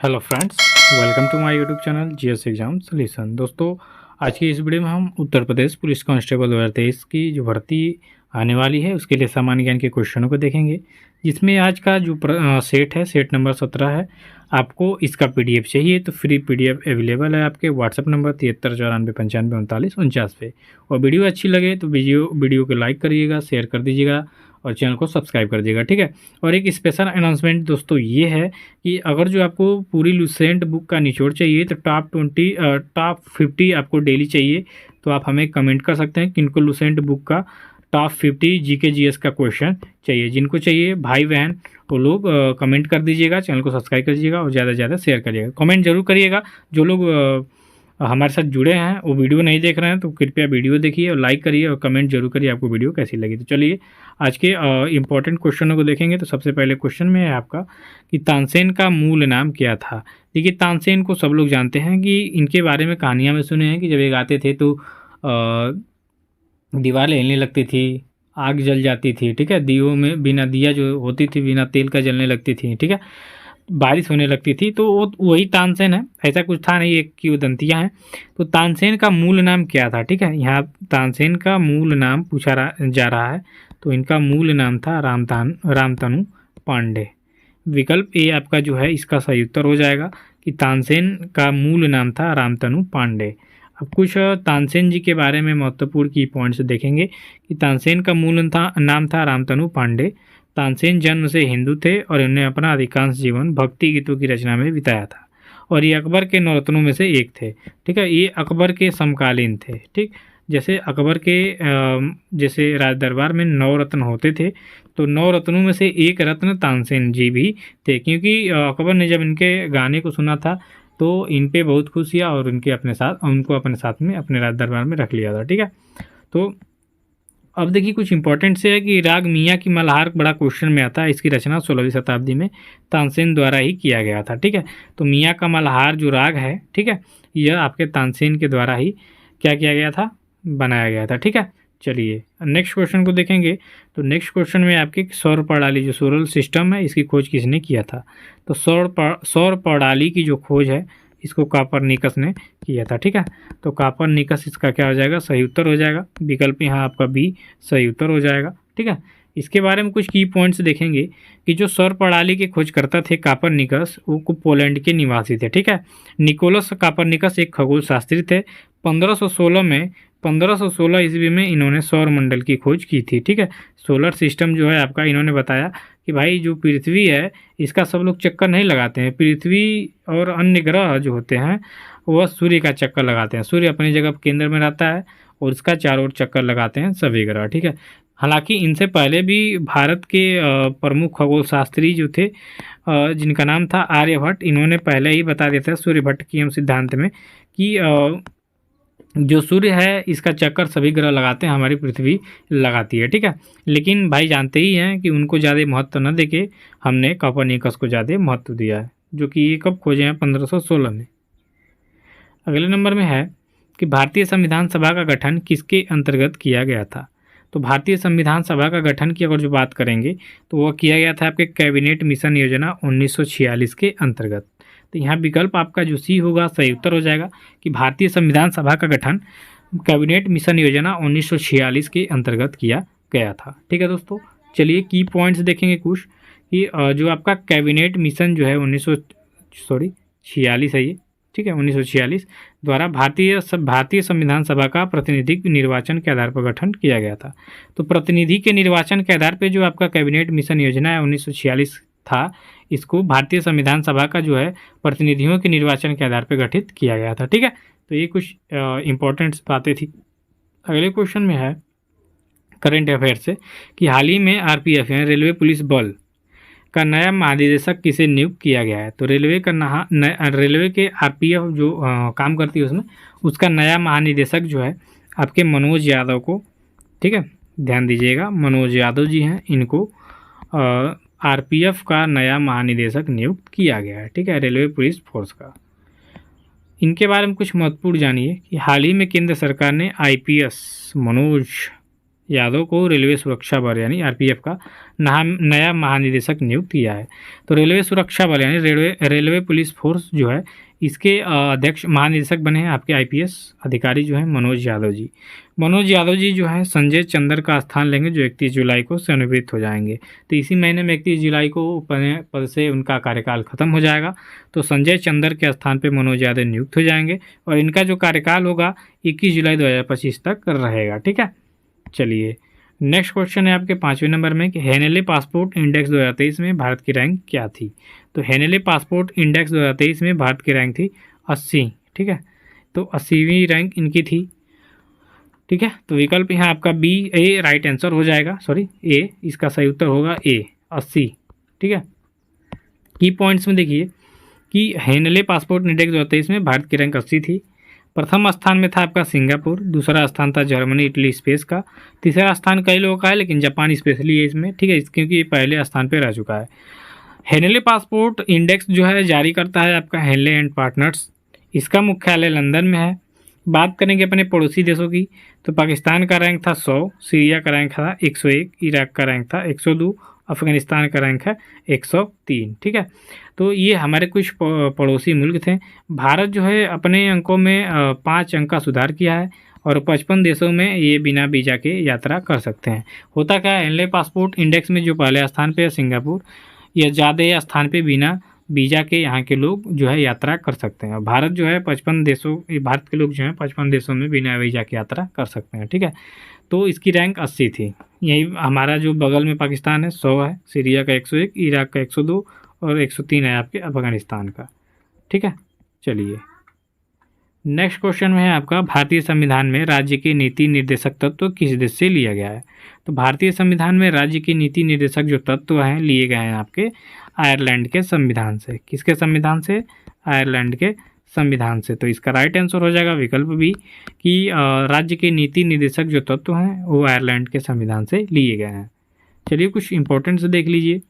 Hello friends, welcome to my YouTube channel GS exam solution. दोस्तों, आज की इस वीडियो में हम उत्तर प्रदेश पुलिस कांस्टेबल 2023 की जो भर्ती आने वाली है उसके लिए सामान्य ज्ञान के क्वेश्चनों को देखेंगे, जिसमें आज का जो सेट है, सेट नंबर 17 है। आपको इसका पीडीएफ चाहिए तो फ्री पीडीएफ अवेलेबल है आपके व्हाट्सअप नंबर 73949549 पे। और वीडियो अच्छी लगे तो वीडियो को लाइक करिएगा, शेयर कर दीजिएगा और चैनल को सब्सक्राइब कर दीजिएगा, ठीक है। और एक स्पेशल अनाउंसमेंट दोस्तों ये है कि अगर जो आपको पूरी लुसेंट बुक का निचोड़ चाहिए तो टॉप 50 आपको डेली चाहिए, तो आप हमें कमेंट कर सकते हैं किनको लुसेंट बुक का टॉप 50 जीके जीएस का क्वेश्चन चाहिए। जिनको चाहिए भाई बहन वो लोग कमेंट कर दीजिएगा, चैनल को सब्सक्राइब कर दीजिएगा और ज़्यादा से ज़्यादा शेयर करिएगा। कमेंट जरूर करिएगा। जो लोग हमारे साथ जुड़े हैं वो वीडियो नहीं देख रहे हैं तो कृपया वीडियो देखिए और लाइक करिए और कमेंट जरूर करिए आपको वीडियो कैसी लगी। तो चलिए आज के इंपॉर्टेंट क्वेश्चनों को देखेंगे। तो सबसे पहले क्वेश्चन में है आपका कि तानसेन का मूल नाम क्या था। देखिए, तानसेन को सब लोग जानते हैं कि इनके बारे में कहानियाँ में सुने हैं कि जब ये गाते थे तो दीवारें हिलने लगती थी, आग जल जाती थी, ठीक है। दियों में बिना दिया जो होती थी बिना तेल का जलने लगती थी, ठीक है। बारिश होने लगती थी, तो वो वही तानसेन है। ऐसा कुछ था नहीं, एक की उदंतियाँ हैं। तो तानसेन का मूल नाम क्या था, ठीक है। यहाँ तानसेन का मूल नाम पूछा जा रहा है, तो इनका मूल नाम था रामतनु पांडे। विकल्प ए आपका जो है इसका सही उत्तर हो जाएगा कि तानसेन का मूल नाम था रामतनु पांडे। अब कुछ तानसेन जी के बारे में महत्वपूर्ण की पॉइंट्स देखेंगे कि तानसेन का मूल नाम था रामतनु पांडे। तानसेन जन्म से हिंदू थे और इन्होंने अपना अधिकांश जीवन भक्ति गीतों की रचना में बिताया था और ये अकबर के नौरत्नों में से एक थे, ठीक है। ये अकबर के समकालीन थे, ठीक। जैसे अकबर के जैसे राज दरबार में 9 रत्न होते थे, तो 9 रत्नों में से एक रत्न तानसेन जी भी थे, क्योंकि अकबर ने जब इनके गाने को सुना था तो इन पे बहुत खुश किया और उनको अपने साथ में अपने राज दरबार में रख लिया था, ठीक है। तो अब देखिए कुछ इंपॉर्टेंट से है कि राग मियाँ की मल्हार बड़ा क्वेश्चन में आता है। इसकी रचना 16वीं शताब्दी में तानसेन द्वारा ही किया गया था, ठीक है। तो मियाँ का मल्हार जो राग है, ठीक है, यह आपके तानसेन के द्वारा ही क्या किया गया था, बनाया गया था, ठीक है। चलिए नेक्स्ट क्वेश्चन को देखेंगे। तो नेक्स्ट क्वेश्चन में आपकी सौर प्रणाली जो सोलर सिस्टम है इसकी खोज किसने किया था। तो सौर प्रणाली की जो खोज है इसको कापरनिकस ने किया था, ठीक है। तो कापरनिकस इसका क्या हो जाएगा, सही उत्तर हो जाएगा। विकल्प यहाँ आपका बी सही उत्तर हो जाएगा, ठीक है। इसके बारे में कुछ की पॉइंट्स देखेंगे कि जो सौर प्रणाली के खोजकर्ता थे कापरनिकस, वो पोलैंड के निवासी थे, ठीक है। निकोलस कापरनिकस एक खगोल शास्त्री थे। 1516 ईस्वी में इन्होंने सौर मंडल की खोज की थी, ठीक है। सोलर सिस्टम जो है आपका, इन्होंने बताया कि भाई जो पृथ्वी है इसका सब लोग चक्कर नहीं लगाते हैं। पृथ्वी और अन्य ग्रह जो होते हैं वह सूर्य का चक्कर लगाते हैं। सूर्य अपनी जगह केंद्र में रहता है और इसका चारों ओर चक्कर लगाते हैं सभी ग्रह, ठीक है। हालांकि इनसे पहले भी भारत के प्रमुख खगोल शास्त्री जो थे जिनका नाम था आर्यभट्ट, इन्होंने पहले ही बता दिया था सूर्य भट्ट की सिद्धांत में कि जो सूर्य है इसका चक्कर सभी ग्रह लगाते हैं, हमारी पृथ्वी लगाती है, ठीक है। लेकिन भाई जानते ही हैं कि उनको ज़्यादा महत्व न देके हमने कोपरनिकस को ज़्यादा महत्व दिया है, जो कि ये कब खोजे हैं, 1516 में। अगले नंबर में है कि भारतीय संविधान सभा का गठन किसके अंतर्गत किया गया था। तो भारतीय संविधान सभा का गठन की अगर जो बात करेंगे तो वह किया गया था आपके कैबिनेट मिशन योजना 1946 के अंतर्गत। तो यहाँ विकल्प आपका जो सी होगा सही उत्तर हो जाएगा कि भारतीय संविधान सभा का गठन कैबिनेट मिशन योजना 1946 के अंतर्गत किया गया था, ठीक है दोस्तों। चलिए की पॉइंट्स देखेंगे कुछ कि जो आपका कैबिनेट मिशन जो है 1946 है ये, ठीक है, 1946 द्वारा भारतीय संविधान सभा का प्रतिनिधि निर्वाचन के आधार पर गठन किया गया था। तो प्रतिनिधि के निर्वाचन के आधार पर जो आपका कैबिनेट मिशन योजना है 1946 था, इसको भारतीय संविधान सभा का जो है प्रतिनिधियों के निर्वाचन के आधार पर गठित किया गया था, ठीक है। तो ये कुछ इंपॉर्टेंट बातें थी। अगले क्वेश्चन में है करंट अफेयर से कि हाल ही में आरपीएफ यानी रेलवे पुलिस बल का नया महानिदेशक किसे नियुक्त किया गया है। तो रेलवे के आरपीएफ जो काम करती है उसमें उसका नया महानिदेशक जो है आपके मनोज यादव को, ठीक है, ध्यान दीजिएगा, मनोज यादव जी हैं, इनको आरपीएफ का नया महानिदेशक नियुक्त किया गया है, ठीक है, रेलवे पुलिस फोर्स का। इनके बारे में कुछ महत्वपूर्ण जानिए कि हाल ही में केंद्र सरकार ने आईपीएस मनोज यादव को रेलवे सुरक्षा बल यानी आरपीएफ का नया महानिदेशक नियुक्त किया है। तो रेलवे सुरक्षा बल यानी रेलवे पुलिस फोर्स जो है इसके अध्यक्ष महानिदेशक बने हैं आपके आईपीएस अधिकारी जो है मनोज यादव जी। मनोज यादव जी जो है संजय चंद्र का स्थान लेंगे जो 31 जुलाई को सेवानिवृत्त हो जाएंगे। तो इसी महीने में 31 जुलाई को पद से उनका कार्यकाल खत्म हो जाएगा। तो संजय चंद्र के स्थान पे मनोज यादव नियुक्त हो जाएंगे और इनका जो कार्यकाल होगा 21 जुलाई 2025 तक रहेगा। ठीक है, चलिए नेक्स्ट क्वेश्चन है आपके 5वें नंबर में कि हेनेले पासपोर्ट इंडेक्स 2023 में भारत की रैंक क्या थी। तो हेनेले पासपोर्ट इंडेक्स 2023 में भारत की रैंक थी 80। ठीक है, तो 80वीं रैंक इनकी थी। ठीक है, तो विकल्प यहाँ आपका बी ए राइट आंसर हो जाएगा, सॉरी ए, इसका सही उत्तर होगा ए 80। ठीक है, की पॉइंट्स में देखिए कि हेनले पासपोर्ट इंडेक्स 2023 में भारत की रैंक 80 थी। प्रथम स्थान में था आपका सिंगापुर, दूसरा स्थान था जर्मनी इटली स्पेस का, तीसरा स्थान कई लोगों का है लेकिन जापान स्पेशली है इसमें। ठीक है, क्योंकि ये पहले स्थान पर रह चुका है। हेनले पासपोर्ट इंडेक्स जो है जारी करता है आपका हेनले एंड पार्टनर्स, इसका मुख्यालय लंदन में है। बात करेंगे अपने पड़ोसी देशों की तो पाकिस्तान का रैंक था 100, सीरिया का रैंक था 101, इराक का रैंक था 102, अफगानिस्तान का रैंक है 103। ठीक है, तो ये हमारे कुछ पड़ोसी मुल्क थे। भारत जो है अपने अंकों में 5 अंक का सुधार किया है और 55 देशों में ये बिना वीज़ा के यात्रा कर सकते हैं। होता क्या है, हेनले पासपोर्ट इंडेक्स में जो पहले स्थान पे है सिंगापुर, या ज़्यादा स्थान पे बिना वीज़ा के यहाँ के लोग जो है यात्रा कर सकते हैं। भारत जो है 55 देशों, भारत के लोग जो हैं 55 देशों में बिना वीज़ा के यात्रा कर सकते हैं। ठीक है, तो इसकी रैंक 80 थी। यही हमारा जो बगल में पाकिस्तान है 100 है, सीरिया का 101, इराक का 102 और 103 है आपके अफगानिस्तान का। ठीक है, चलिए नेक्स्ट क्वेश्चन में है आपका भारतीय संविधान में राज्य के नीति निर्देशक तत्व किस देश से लिया गया है। तो भारतीय संविधान में राज्य के नीति निर्देशक जो तत्व हैं लिए गए हैं आपके आयरलैंड के संविधान से। किसके संविधान से? आयरलैंड के संविधान से। तो इसका राइट आंसर हो जाएगा विकल्प बी कि राज्य के नीति निर्देशक जो तत्व हैं वो आयरलैंड के संविधान से लिए गए हैं। चलिए कुछ इंपॉर्टेंट से देख लीजिए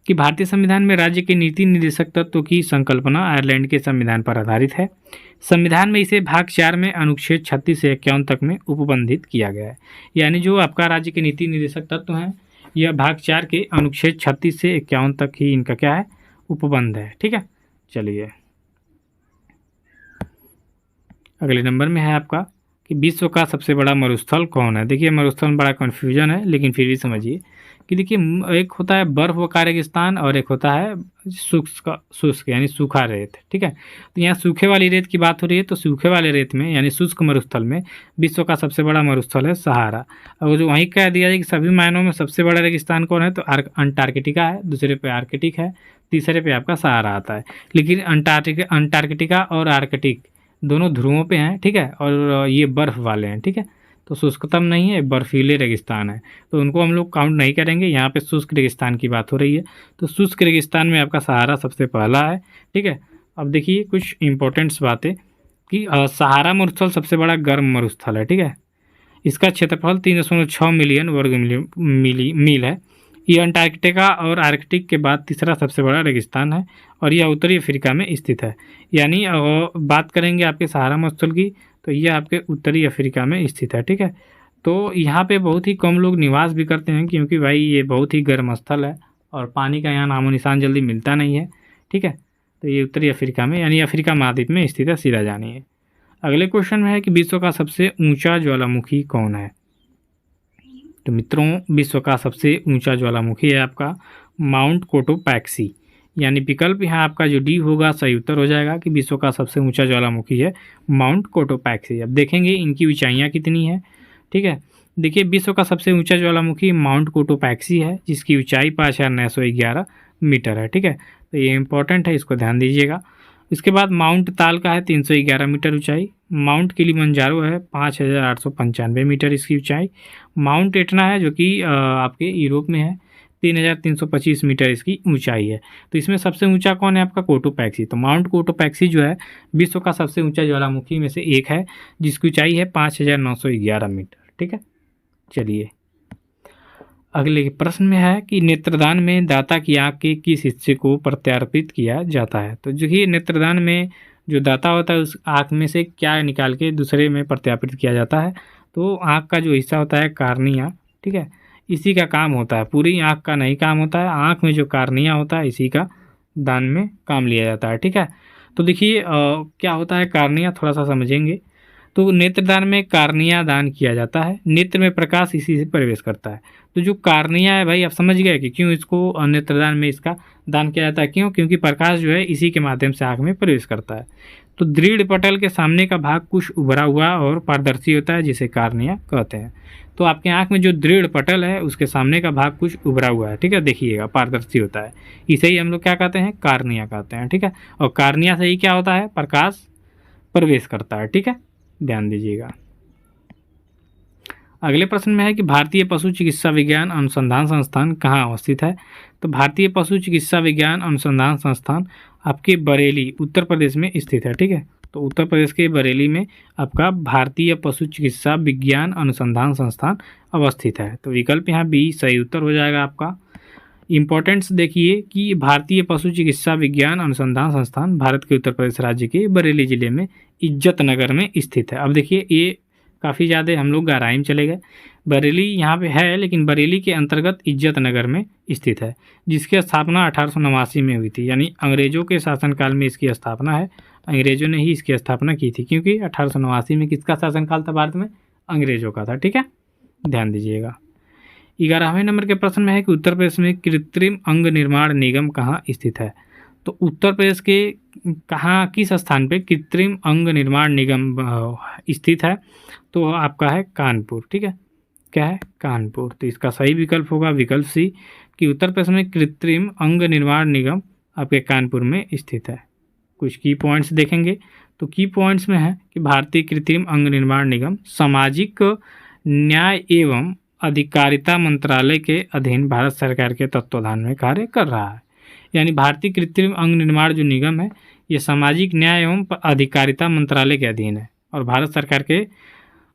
कि भारतीय संविधान में राज्य के नीति निर्देशक तत्व की संकल्पना आयरलैंड के संविधान पर आधारित है। संविधान में इसे भाग 4 में अनुच्छेद 36 से 51 तक में उपबंधित किया गया है। यानी जो आपका राज्य के नीति निर्देशक तत्व हैं यह भाग 4 के अनुच्छेद 36 से 51 तक ही इनका क्या है, उपबंध है। ठीक है, चलिए अगले नंबर में है आपका कि विश्व का सबसे बड़ा मरुस्थल कौन है। देखिए मरुस्थल में बड़ा कन्फ्यूजन है लेकिन फिर भी समझिए कि देखिए एक होता है बर्फ का रेगिस्तान और एक होता है शुष्क यानी सूखा रेत। ठीक है, तो यहाँ सूखे वाली रेत की बात हो रही है, तो सूखे वाले रेत में यानी शुष्क मरुस्थल में विश्व का सबसे बड़ा मरुस्थल है सहारा। और जो वहीं कह दिया जाए कि सभी मायनों में सबसे बड़ा रेगिस्तान कौन है, तो अंटार्कटिका है, दूसरे पे आर्कटिक है, तीसरे पे आपका सहारा आता है। लेकिन अंटार्कटिका और आर्कटिक दोनों ध्रुवों पे हैं। ठीक है, और ये बर्फ़ वाले हैं। ठीक है, तो शुष्कतम नहीं है, बर्फीले रेगिस्तान है, तो उनको हम लोग काउंट नहीं करेंगे। यहाँ पे शुष्क रेगिस्तान की बात हो रही है, तो शुष्क रेगिस्तान में आपका सहारा सबसे पहला है। ठीक है, अब देखिए कुछ इंपॉर्टेंट्स बातें कि सहारा मरुस्थल सबसे बड़ा गर्म मरुस्थल है। ठीक है, इसका क्षेत्रफल 3.6 मिलियन वर्ग मील है। ये अंटार्कटिका और आर्कटिक के बाद तीसरा सबसे बड़ा रेगिस्तान है और यह उत्तरी अफ्रीका में स्थित है। यानी बात करेंगे आपके सहारा मरुस्थल की तो यह आपके उत्तरी अफ्रीका में स्थित है। ठीक है, तो यहाँ पे बहुत ही कम लोग निवास भी करते हैं क्योंकि भाई ये बहुत ही गर्म स्थल है और पानी का यहाँ नामो निशान जल्दी मिलता नहीं है। ठीक है, तो ये उत्तरी अफ्रीका में यानी अफ्रीका महाद्वीप में स्थित है, सीधा जानिए। अगले क्वेश्चन में है कि विश्व का सबसे ऊंचा ज्वालामुखी कौन है। तो मित्रों विश्व का सबसे ऊंचा ज्वालामुखी है आपका माउंट कोटोपैक्सी। यानी विकल्प यहाँ आपका जो डी होगा सही उत्तर हो जाएगा कि विश्व का सबसे ऊंचा ज्वालामुखी है माउंट कोटोपैक्सी। अब देखेंगे इनकी ऊंचाइयाँ कितनी है। ठीक है, देखिए विश्व का सबसे ऊंचा ज्वालामुखी माउंट कोटोपैक्सी है जिसकी ऊंचाई 5911 मीटर है। ठीक है, तो ये इंपॉर्टेंट है, इसको ध्यान दीजिएगा। इसके बाद माउंट ताल का है 311 मीटर ऊंचाई। माउंट किलिमंजारो है 5895 मीटर इसकी ऊंचाई। माउंट एटना है जो कि आपके यूरोप में है, 3325 मीटर इसकी ऊंचाई है। तो इसमें सबसे ऊंचा कौन है आपका कोटोपैक्सी। तो माउंट कोटोपैक्सी जो है विश्व का सबसे ऊंचा ज्वालामुखी में से एक है जिसकी ऊंचाई है 5911 मीटर। ठीक है, चलिए अगले प्रश्न में है कि नेत्रदान में दाता की आँख के किस हिस्से को प्रत्यारोपित किया जाता है। तो जो कि नेत्रदान में जो दाता होता है उस आँख में से क्या निकाल के दूसरे में प्रत्यारोपित किया जाता है, तो आँख का जो हिस्सा होता है कार्निया, ठीक है, इसी का काम होता है, पूरी आँख का नहीं काम होता है, आँख में जो कार्निया होता है इसी का दान में काम लिया जाता है, ठीक है। तो देखिए क्या होता है कार्निया, थोड़ा सा समझेंगे। तो नेत्रदान में कार्निया दान किया जाता है, नेत्र में प्रकाश इसी से प्रवेश करता है। तो जो कार्निया है भाई, आप समझ गए कि क्यों इसको नेत्रदान में इसका दान किया जाता है, क्यों? क्योंकि प्रकाश जो है इसी के माध्यम से आँख में प्रवेश करता है। तो दृढ़ पटल के सामने का भाग कुछ उभरा हुआ और पारदर्शी होता है, जिसे कार्निया कहते हैं। तो आपके आँख में जो दृढ़ पटल है उसके सामने का भाग कुछ उभरा हुआ है, ठीक है, देखिएगा पारदर्शी होता है, इसे ही हम लोग क्या कहते हैं, कार्निया कहते हैं, ठीक है। और कार्निया से ही क्या होता है, प्रकाश प्रवेश करता है, ठीक है, ध्यान दीजिएगा। अगले प्रश्न में है कि भारतीय पशु चिकित्सा विज्ञान अनुसंधान संस्थान कहाँ अवस्थित है। तो भारतीय पशु चिकित्सा विज्ञान अनुसंधान संस्थान आपके बरेली उत्तर प्रदेश में स्थित है, ठीक है। तो उत्तर प्रदेश के बरेली में आपका भारतीय पशु चिकित्सा विज्ञान अनुसंधान संस्थान अवस्थित है। तो विकल्प यहाँ बी सही उत्तर हो जाएगा आपका। इम्पोर्टेंस देखिए कि भारतीय पशु चिकित्सा विज्ञान अनुसंधान संस्थान भारत के उत्तर प्रदेश राज्य के बरेली जिले में इज्जत नगर में स्थित है। अब देखिए ये काफ़ी ज़्यादा हम लोग गहराई में चले गए, बरेली यहाँ पे है लेकिन बरेली के अंतर्गत इज्जत नगर में स्थित है, जिसकी स्थापना 1889 में हुई थी, यानी अंग्रेज़ों के शासनकाल में इसकी स्थापना है। अंग्रेज़ों ने ही इसकी स्थापना की थी, क्योंकि 1889 में किसका शासनकाल था भारत में, अंग्रेज़ों का था, ठीक है, ध्यान दीजिएगा। 11वें नंबर के प्रश्न में है कि उत्तर प्रदेश में कृत्रिम अंग निर्माण निगम कहाँ स्थित है। तो उत्तर प्रदेश के कहाँ किस स्थान पे कृत्रिम अंग निर्माण निगम स्थित है, तो आपका है कानपुर, ठीक है, क्या है, कानपुर। तो इसका सही विकल्प होगा विकल्प सी कि उत्तर प्रदेश में कृत्रिम अंग निर्माण निगम आपके कानपुर में स्थित है। कुछ की पॉइंट्स देखेंगे तो की पॉइंट्स में है कि भारतीय कृत्रिम अंग निर्माण निगम सामाजिक न्याय एवं अधिकारिता मंत्रालय के अधीन भारत सरकार के तत्वाधान में कार्य कर रहा है। यानी भारतीय कृत्रिम अंग निर्माण जो निगम है ये सामाजिक न्याय एवं अधिकारिता मंत्रालय के अधीन है और भारत सरकार के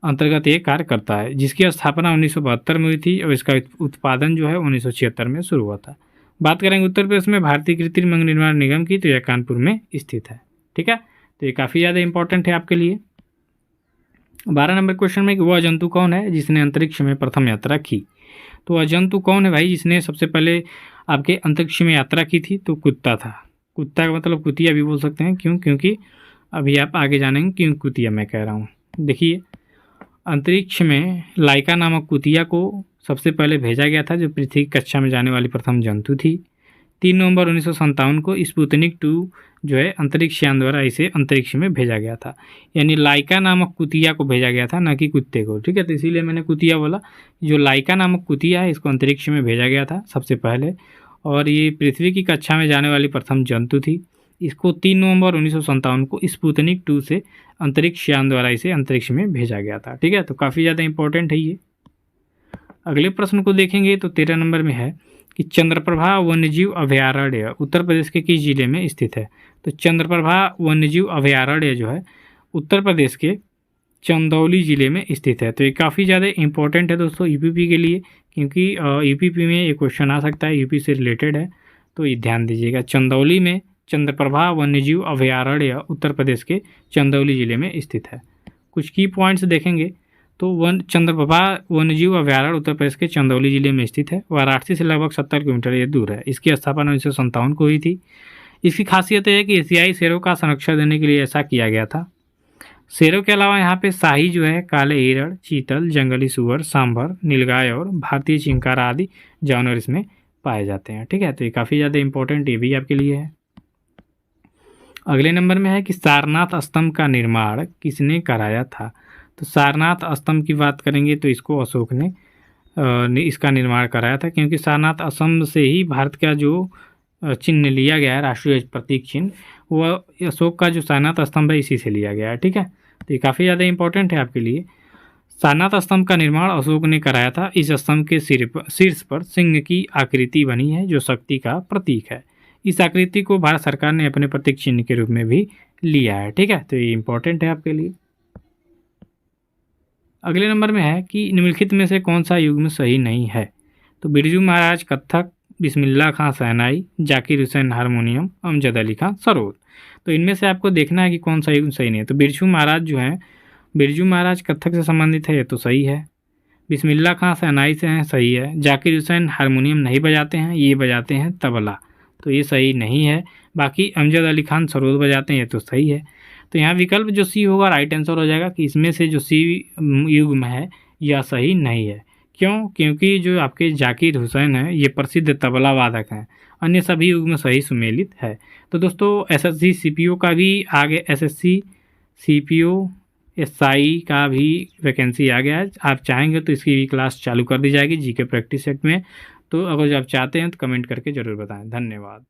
अंतर्गत ये कार्य करता है, जिसकी स्थापना 1972 में हुई थी और इसका उत्पादन जो है 1976 में शुरू हुआ था। बात करेंगे उत्तर प्रदेश में भारतीय कृत्रिम अंग निर्माण निगम की, तो यह कानपुर में स्थित है, ठीक है। तो ये काफ़ी ज़्यादा इंपॉर्टेंट है आपके लिए। 12 नंबर क्वेश्चन में कि वह जंतु कौन है जिसने अंतरिक्ष में प्रथम यात्रा की। तो वह जंतु कौन है भाई जिसने सबसे पहले आपके अंतरिक्ष में यात्रा की थी, तो कुत्ता था। कुत्ता का मतलब कुतिया भी बोल सकते हैं, क्यों? क्योंकि अभी आप आगे जानेंगे क्यों कुतिया मैं कह रहा हूँ। देखिए अंतरिक्ष में लाइका नामक कुतिया को सबसे पहले भेजा गया था, जो पृथ्वी कक्षा में जाने वाली प्रथम जंतु थी। 3 नवंबर 1957 को स्पुतनिक 2 जो है अंतरिक्ष यान द्वारा इसे अंतरिक्ष में भेजा गया था। यानी लाइका नामक कुतिया को भेजा गया था, न कि कुत्ते को, ठीक है। तो इसीलिए मैंने कुतिया बोला। जो लाइका नामक कुतिया है इसको अंतरिक्ष में भेजा गया था सबसे पहले, और ये पृथ्वी की कक्षा में जाने वाली प्रथम जंतु थी। इसको 3 नवंबर 1957 को स्पुतनिक 2 से अंतरिक्ष यान द्वारा इसे अंतरिक्ष में भेजा गया था, ठीक है। तो काफ़ी ज़्यादा इंपॉर्टेंट है ये। अगले प्रश्न को देखेंगे तो 13 नंबर में है कि चंद्रप्रभा वन्यजीव अभयारण्य उत्तर प्रदेश के किस जिले में स्थित है। तो चंद्रप्रभा वन्यजीव अभयारण्य जो है उत्तर प्रदेश के चंदौली जिले में स्थित है। तो ये काफ़ी ज़्यादा इंपॉर्टेंट है दोस्तों यूपी के लिए, क्योंकि यूपी में ये क्वेश्चन आ सकता है, यूपी से रिलेटेड है, तो ये ध्यान दीजिएगा। चंदौली में चंद्रप्रभा वन्यजीव अभयारण्य उत्तर प्रदेश के चंदौली जिले में स्थित है। कुछ की पॉइंट्स देखेंगे तो चंद्रप्रभा वन्यजीव अभयारण्य उत्तर प्रदेश के चंदौली जिले में स्थित है। वाराणसी से लगभग 70 किलोमीटर ये दूर है। इसकी स्थापना 1957 को हुई थी। इसकी खासियत है कि एशियाई शेरों का संरक्षण देने के लिए ऐसा किया गया था। शेरों के अलावा यहाँ पे शाही जो है, काले हिरण, चीतल, जंगली सुअर, सांभर, नीलगाय और भारतीय चिंकारा आदि जानवर इसमें पाए जाते हैं, ठीक है। तो ये काफ़ी ज़्यादा इंपॉर्टेंट ये भी आपके लिए है। अगले नंबर में है कि सारनाथ स्तंभ का निर्माण किसने कराया था। तो सारनाथ स्तंभ की बात करेंगे तो इसको अशोक ने इसका निर्माण कराया था, क्योंकि सारनाथ स्तंभ से ही भारत का जो चिन्ह लिया गया है, राष्ट्रीय प्रतीक चिन्ह, वह अशोक का जो सारनाथ स्तंभ है इसी से लिया गया है, ठीक है। तो ये काफ़ी ज़्यादा इंपॉर्टेंट है आपके लिए। सारनाथ स्तंभ का निर्माण अशोक ने कराया था। इस स्तंभ के शीर्ष पर सिंह की आकृति बनी है, जो शक्ति का प्रतीक है। इस आकृति को भारत सरकार ने अपने प्रतीक चिन्ह के रूप में भी लिया है, ठीक है। तो ये इंपॉर्टेंट है आपके लिए। अगले नंबर में है कि निम्नलिखित में से कौन सा युग्म सही नहीं है। तो बिरजू महाराज कत्थक, बिस्मिल्लाह खां शहनाई, जाकिर हुसैन हारमोनियम, अमजद अली खां सरोद। तो इनमें से आपको देखना है कि कौन सा युग्म सही नहीं है। तो बिरजू महाराज जो हैं बिरजू महाराज कत्थक से संबंधित है, ये तो सही है। बिस्मिल्लाह खां शहनाई से हैं, सही है। जाकिर हुसैन हारमोनियम नहीं बजाते हैं, ये बजाते हैं तबला, तो ये सही नहीं है। बाकी अमजद अली खान सरोद बजाते हैं, ये तो सही है। तो यहाँ विकल्प जो सी होगा राइट आंसर हो जाएगा कि इसमें से जो सी युग्म है यह सही नहीं है। क्यों? क्योंकि जो आपके जाकिर हुसैन हैं ये प्रसिद्ध तबला वादक हैं, अन्य सभी युग्म सही सुमेलित है। तो दोस्तों एसएससी सीपीओ का भी आगे, एसएससी सीपीओ एसआई का भी वैकेंसी आ गया है। आप चाहेंगे तो इसकी भी क्लास चालू कर दी जाएगी जीके प्रैक्टिस सेट में। तो अगर जो आप चाहते हैं तो कमेंट करके ज़रूर बताएं। धन्यवाद।